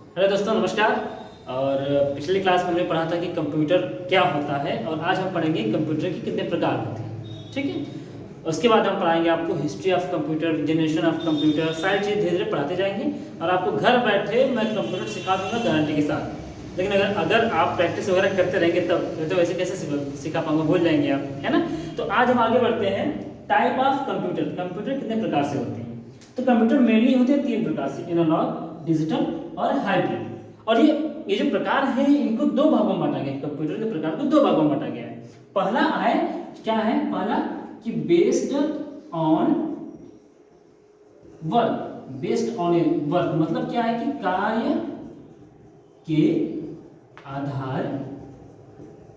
Hello दोस्तों, नमस्कार। और पिछली क्लास में हमने पढ़ा था कि कंप्यूटर क्या होता है और आज हम पढ़ेंगे कंप्यूटर के कितने प्रकार होते हैं। ठीक है। उसके बाद हम पढ़ाएंगे आपको history of computer, generation of computer, सारी चीज़ धीरे धीरे पढ़ाते जाएंगे और आपको घर बैठे मैं कंप्यूटर सिखा दूंगा गारंटी के साथ। लेकिन अगर आप प्रैक्टिस वगैरह करते रहेंगे तब तो वैसे कैसे सिखा पाऊंगा, भूल जाएंगे आप, है ना। तो आज हम आगे बढ़ते हैं। टाइप ऑफ कंप्यूटर, कंप्यूटर कितने प्रकार से होते हैं। तो कंप्यूटर मेनली होते हैं तीन प्रकार से, एनालॉग, डिजिटल और हाइब्रिड। और ये जो प्रकार है इनको दो भागों में बांटा गया है। कंप्यूटर के प्रकार को दो भागों में बांटा गया है। पहला है क्या है, पहला कि based on work, based on A work मतलब क्या है कि कार्य के आधार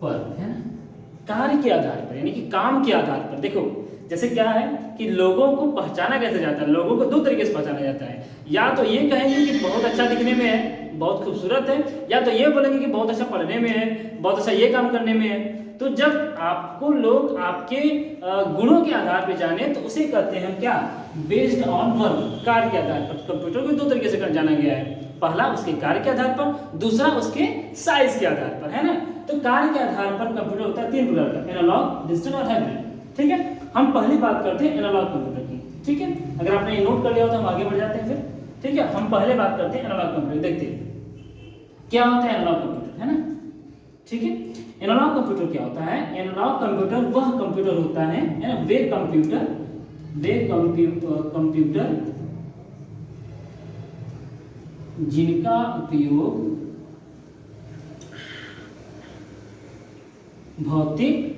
पर, है ना, कार्य के आधार पर यानी कि काम के आधार पर। देखो जैसे क्या है कि लोगों को पहचाना कैसे जाता है, लोगों को दो तरीके से पहचाना जाता है। या तो ये कहेंगे कि बहुत अच्छा दिखने में है, बहुत खूबसूरत है, या तो ये बोलेंगे कि बहुत अच्छा पढ़ने में है, बहुत अच्छा ये काम करने में है। तो जब आपको लोग आपके गुणों के आधार पर जाने तो उसे कहते हैं क्या, बेस्ड ऑन वर्क, कार्य के आधार पर। कंप्यूटर को दो तरीके से जाना गया है, पहला उसके कार्य के आधार पर, दूसरा उसके साइज के आधार पर, है ना। तो कार्य के आधार पर कंप्यूटर होता है तीन प्रकार का, एनालॉग, डिजिटल और हाइब्रिड। ठीक है, हम पहली बात करते हैं एनालॉग कंप्यूटर की। ठीक है, अगर आपने ये नोट कर लिया हो तो हम आगे बढ़ जाते हैं फिर। ठीक है, हम पहले बात करते हैं एनालॉग कंप्यूटर। देखते हैं क्या होता है एनालॉग कंप्यूटर, है ना। ठीक है, एनालॉग कंप्यूटर क्या होता है। एनालॉग कंप्यूटर वह कंप्यूटर होता है ना, वे कंप्यूटर जिनका उपयोग भौतिक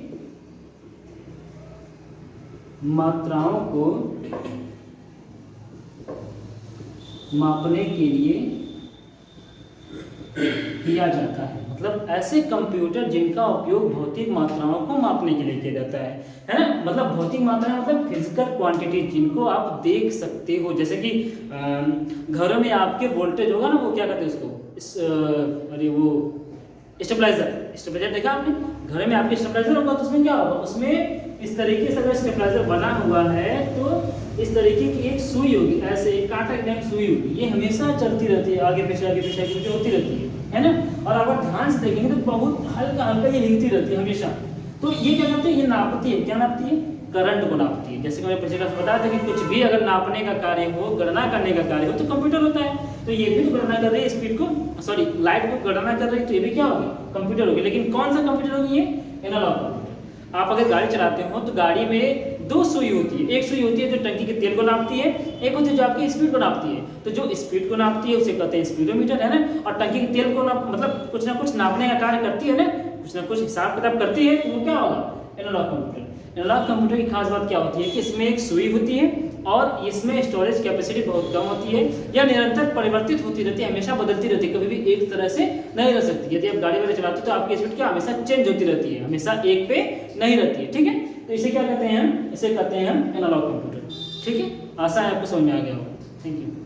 मात्राओं को मापने के लिए किया जाता है। मतलब ऐसे कंप्यूटर जिनका उपयोग भौतिक मात्राओं को मापने के लिए किया जाता है ना। मतलब भौतिक मात्राएं मतलब फिजिकल क्वांटिटी जिनको आप देख सकते हो। जैसे कि घरों में आपके वोल्टेज होगा ना, वो क्या कहते हैं उसको, अरे वो स्टेबलाइजर देखा आपने। घर में आपके स्टेबलाइजर होगा तो उसमें क्या होगा, उसमें इस तरीके से अगर स्टेबलाइजर बना हुआ है तो इस तरीके की एक सुई होगी, ऐसे एक कांटा की सुई होगी, ये हमेशा चलती रहती है, आगे पीछे होती रहती है ना। और अगर ध्यान से देखेंगे तो बहुत हल्का हल्का ये हिलती रहती है हमेशा। तो ये क्या करती है, ये नापती है, क्या नापती है, करंट को नापती है। जैसे कि मैंने पिछले क्लास में बताया था कि कुछ भी अगर नापने का कार्य हो, गणना करने का कार्य हो तो कंप्यूटर होता है। तो ये भी तो गणना कर रही है स्पीड को, सॉरी लाइट को गणना कर रही है, तो ये भी क्या होगी, कंप्यूटर होगी। लेकिन कौन सा कंप्यूटर होगी, ये एनालॉग कंप्यूटर। आप अगर गाड़ी चलाते हो तो गाड़ी में दो सुई होती है, एक सुई होती है जो टंकी के तेल को नापती है, एक होती है जो आपकी स्पीड को नापती है। तो जो स्पीड को नापती है उसे कहते हैं स्पीडोमीटर, है ना। और टंकी के तेल को मतलब कुछ ना कुछ नापने का कार्य करती है ना, कुछ ना कुछ हिसाब किताब करती है, तो वो क्या होगा, एनालॉग कंप्यूटर। एनालॉग कंप्यूटर की खास बात क्या होती है कि इसमें एक सुई होती है और इसमें स्टोरेज कैपेसिटी बहुत कम होती है, या निरंतर परिवर्तित होती रहती है, हमेशा बदलती रहती है, कभी भी एक तरह से नहीं रह सकती। यदि आप गाड़ी वाले चलाते हो तो आपकी स्पीड क्या हमेशा चेंज होती रहती है, हमेशा एक पे नहीं रहती है। ठीक है, तो इसे क्या कहते हैं हम, इसे कहते हैं हम एनालॉग कंप्यूटर। ठीक है, आशा है आपको समझ में आ गया होगा। Thank you.